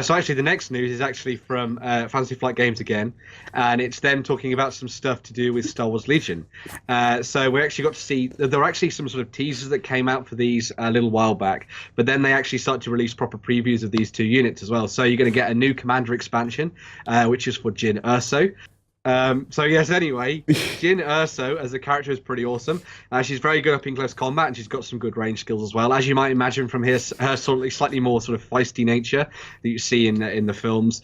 So actually, the next news is actually from Fantasy Flight Games again, and it's them talking about some stuff to do with Star Wars Legion. So we actually got to see there were actually some sort of teasers that came out for these a little while back, but then they actually start to release proper previews of these two units as well. So you're going to get a new Commander expansion, which is for Jyn Erso. So yes, anyway, Jyn Erso as a character is pretty awesome. She's very good up in close combat, and she's got some good range skills as well. As you might imagine from her sort of slightly more sort of feisty nature that you see in the films,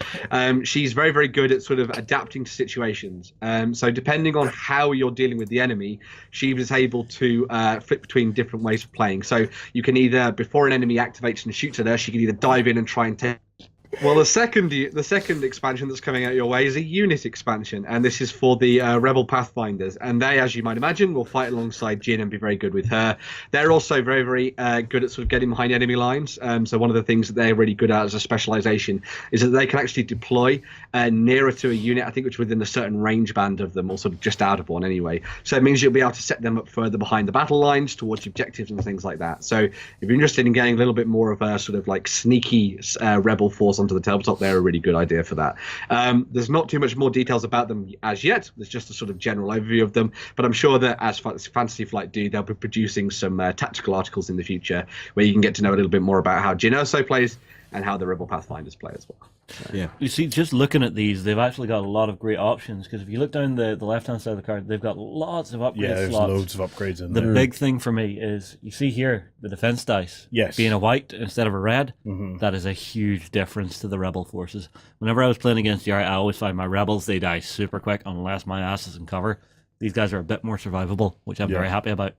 she's very, very good at sort of adapting to situations. So depending on how you're dealing with the enemy, she was able to flip between different ways of playing. So you can either, before an enemy activates and shoots at her, she can either dive in and try and take. Well, the second expansion that's coming out your way is a unit expansion, and this is for the Rebel Pathfinders. And they, as you might imagine, will fight alongside Jyn and be very good with her. They're also very, very good at sort of getting behind enemy lines. So one of the things that they're really good at as a specialization is that they can actually deploy nearer to a unit, I think, which within a certain range band of them, or sort of just out of one anyway. So it means you'll be able to set them up further behind the battle lines towards objectives and things like that. So if you're interested in getting a little bit more of a sort of like sneaky Rebel force onto the tabletop, they're a really good idea for that. There's not too much more details about them as yet. There's just a sort of general overview of them, but I'm sure that as Fantasy Flight do, they'll be producing some tactical articles in the future where you can get to know a little bit more about how Jyn Erso plays and how the Rebel Pathfinders play as well. Yeah, you see, just looking at these, they've actually got a lot of great options, because if you look down the left-hand side of the card, they've got lots of upgrade there's slots. loads of upgrades in the there. The big thing for me is, you see here, the defense dice. Yes. Being a white instead of a red, that is a huge difference to the Rebel forces. Whenever I was playing against Yari, I always find my Rebels, they die super quick unless my ass is in cover. These guys are a bit more survivable, which I'm very happy about.